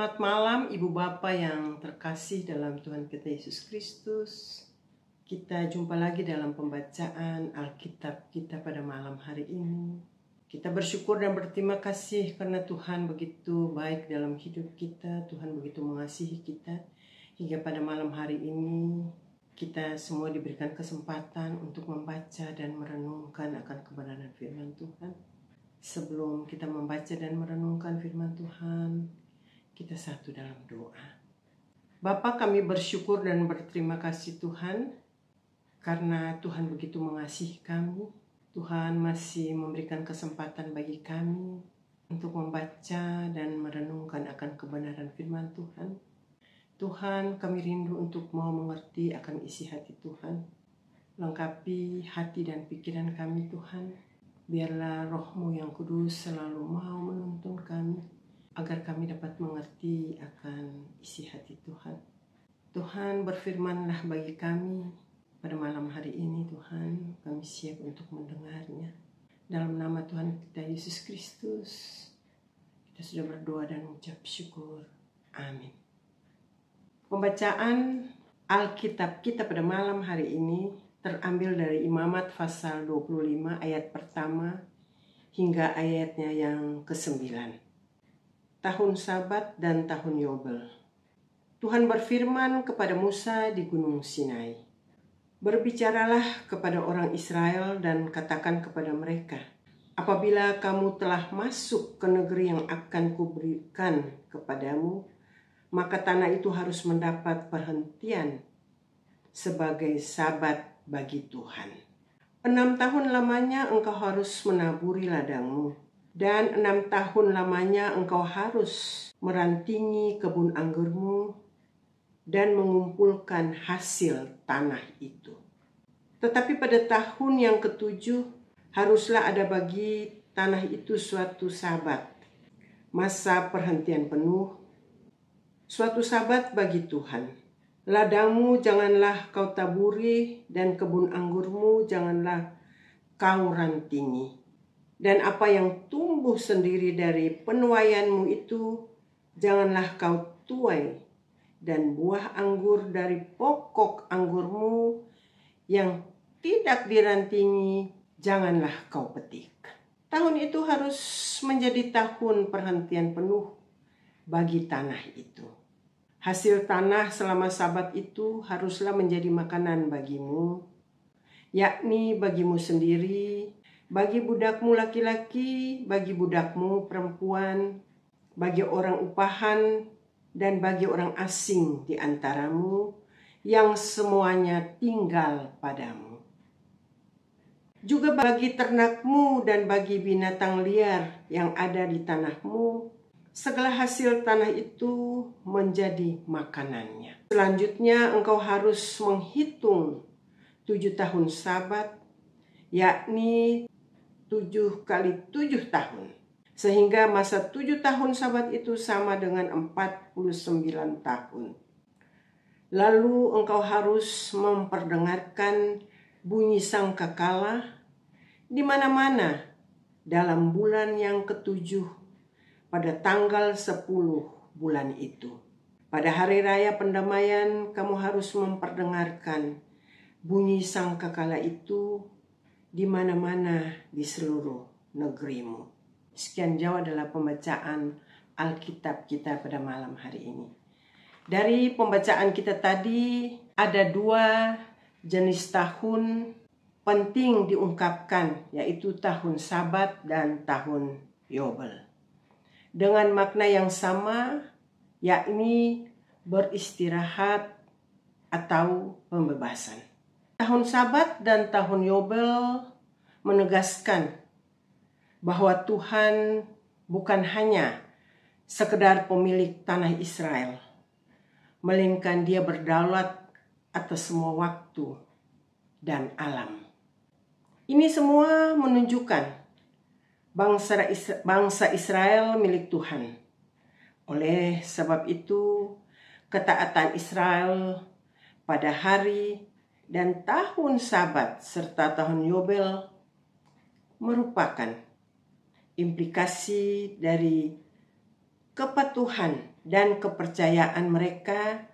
Selamat malam Ibu Bapa yang terkasih dalam Tuhan kita Yesus Kristus. Kita jumpa lagi dalam pembacaan Alkitab kita pada malam hari ini. Kita bersyukur dan berterima kasih karena Tuhan begitu baik dalam hidup kita. Tuhan begitu mengasihi kita. Hingga pada malam hari ini kita semua diberikan kesempatan untuk membaca dan merenungkan akan kebenaran firman Tuhan. Sebelum kita membaca dan merenungkan firman Tuhan, kita satu dalam doa. Bapa, kami bersyukur dan berterima kasih Tuhan karena Tuhan begitu mengasihi kami. Tuhan masih memberikan kesempatan bagi kami untuk membaca dan merenungkan akan kebenaran firman Tuhan. Tuhan, kami rindu untuk mau mengerti akan isi hati Tuhan. Lengkapi hati dan pikiran kami Tuhan. Biarlah Roh-Mu yang kudus selalu mau menuntun kami, agar kami dapat mengerti akan isi hati Tuhan. Tuhan, berfirmanlah bagi kami pada malam hari ini Tuhan. Kami siap untuk mendengarnya. Dalam nama Tuhan kita Yesus Kristus, kita sudah berdoa dan mengucap syukur. Amin. Pembacaan Alkitab kita pada malam hari ini terambil dari Imamat pasal 25 ayat pertama hingga ayatnya yang ke-9. Tahun Sabat dan tahun Yobel. Tuhan berfirman kepada Musa di Gunung Sinai. Berbicaralah kepada orang Israel dan katakan kepada mereka, apabila kamu telah masuk ke negeri yang akan kuberikan kepadamu, maka tanah itu harus mendapat perhentian sebagai sabat bagi Tuhan. 6 tahun lamanya engkau harus menaburi ladangmu. Dan 6 tahun lamanya engkau harus merantingi kebun anggurmu dan mengumpulkan hasil tanah itu. Tetapi pada tahun yang ke-7 haruslah ada bagi tanah itu suatu sabat, masa perhentian penuh, suatu sabat bagi Tuhan. Ladangmu janganlah kau taburi dan kebun anggurmu janganlah kau rantingi. Dan apa yang tumbuh sendiri dari penuaianmu itu janganlah kau tuai, dan buah anggur dari pokok anggurmu yang tidak dirantingi janganlah kau petik. Tahun itu harus menjadi tahun perhentian penuh bagi tanah itu. Hasil tanah selama sabat itu haruslah menjadi makanan bagimu, yakni bagimu sendiri, bagi budakmu laki-laki, bagi budakmu perempuan, bagi orang upahan, dan bagi orang asing di antaramu yang semuanya tinggal padamu. Juga bagi ternakmu dan bagi binatang liar yang ada di tanahmu, segala hasil tanah itu menjadi makanannya. Selanjutnya engkau harus menghitung 7 tahun sabat, yakni 7 kali 7 tahun. Sehingga masa 7 tahun sabat itu sama dengan 49 tahun. Lalu engkau harus memperdengarkan bunyi sangkakala di mana-mana dalam bulan yang ke-7 pada tanggal 10 bulan itu. Pada hari raya pendamaian kamu harus memperdengarkan bunyi sangkakala itu di mana-mana di seluruh negerimu. Sekian jauh adalah pembacaan Alkitab kita pada malam hari ini. Dari pembacaan kita tadi ada 2 jenis tahun penting diungkapkan, yaitu tahun Sabat dan tahun Yobel. Dengan makna yang sama, yakni beristirahat atau pembebasan. Tahun Sabat dan tahun Yobel menegaskan bahwa Tuhan bukan hanya sekedar pemilik tanah Israel, melainkan Dia berdaulat atas semua waktu dan alam. Ini semua menunjukkan bangsa Israel milik Tuhan. Oleh sebab itu, ketaatan Israel pada hari dan tahun Sabat serta tahun Yobel merupakan implikasi dari kepatuhan dan kepercayaan mereka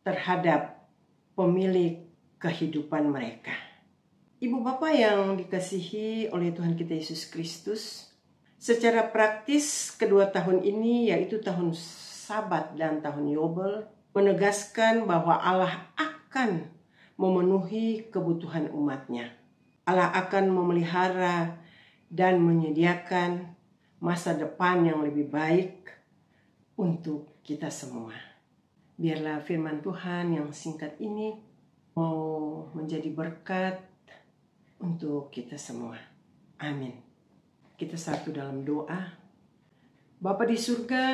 terhadap pemilik kehidupan mereka. Ibu bapak yang dikasihi oleh Tuhan kita Yesus Kristus, secara praktis kedua tahun ini, yaitu tahun Sabat dan tahun Yobel, menegaskan bahwa Allah akan memenuhi kebutuhan umatnya. Allah akan memelihara dan menyediakan masa depan yang lebih baik untuk kita semua. Biarlah firman Tuhan yang singkat ini mau menjadi berkat untuk kita semua. Amin. Kita satu dalam doa. Bapa di surga,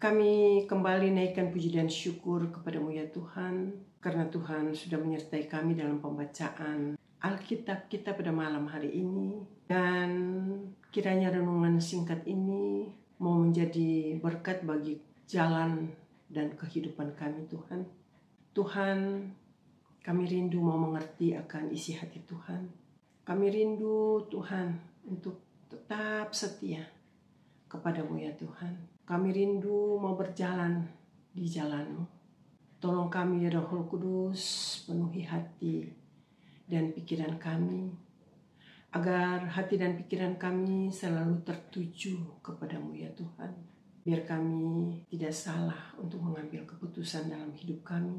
kami kembali naikkan puji dan syukur kepadamu ya Tuhan, karena Tuhan sudah menyertai kami dalam pembacaan Alkitab kita pada malam hari ini. Dan kiranya renungan singkat ini mau menjadi berkat bagi jalan dan kehidupan kami Tuhan. Tuhan, kami rindu mau mengerti akan isi hati Tuhan. Kami rindu Tuhan untuk tetap setia kepadamu ya Tuhan. Kami rindu mau berjalan di jalan-Mu. Tolong kami ya Roh Kudus, penuhi hati dan pikiran kami, agar hati dan pikiran kami selalu tertuju kepadamu ya Tuhan. Biar kami tidak salah untuk mengambil keputusan dalam hidup kami,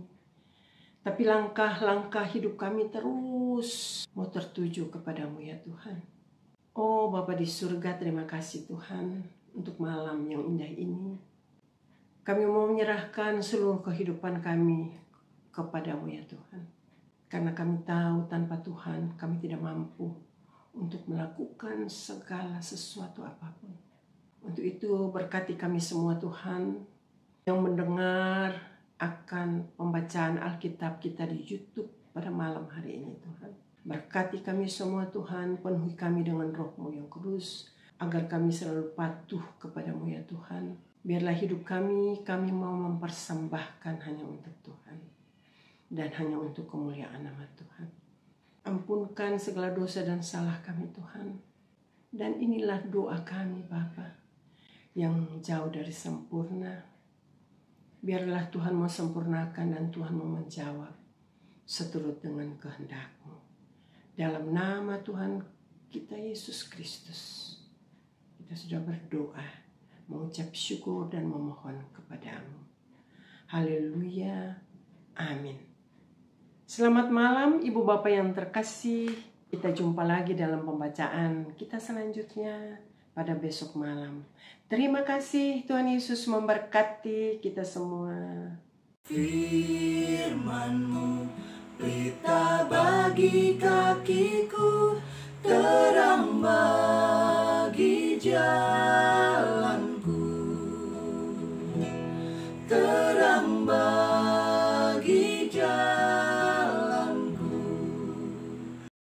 tapi langkah-langkah hidup kami terus mau tertuju kepadamu ya Tuhan. Oh Bapa di surga, terima kasih Tuhan untuk malam yang indah ini. Kami mau menyerahkan seluruh kehidupan kami kepadamu ya Tuhan. Karena kami tahu tanpa Tuhan kami tidak mampu untuk melakukan segala sesuatu apapun. Untuk itu berkati kami semua Tuhan yang mendengar akan pembacaan Alkitab kita di YouTube pada malam hari ini Tuhan. Berkati kami semua Tuhan, penuhi kami dengan Roh-Mu yang kudus, agar kami selalu patuh kepadamu ya Tuhan. Biarlah hidup kami mau mempersembahkan hanya untuk Tuhan dan hanya untuk kemuliaan nama Tuhan. Ampunkan segala dosa dan salah kami Tuhan. Dan inilah doa kami Bapa yang jauh dari sempurna. Biarlah Tuhan mau sempurnakan dan Tuhan mau menjawab seturut dengan kehendak-Mu. Dalam nama Tuhan kita Yesus Kristus, kita sudah berdoa, mengucap syukur dan memohon kepadamu. Haleluya, amin. Selamat malam Ibu Bapak yang terkasih. Kita jumpa lagi dalam pembacaan kita selanjutnya pada besok malam. Terima kasih, Tuhan Yesus memberkati kita semua. Firman-Mu pelita bagi kakiku, terang bagi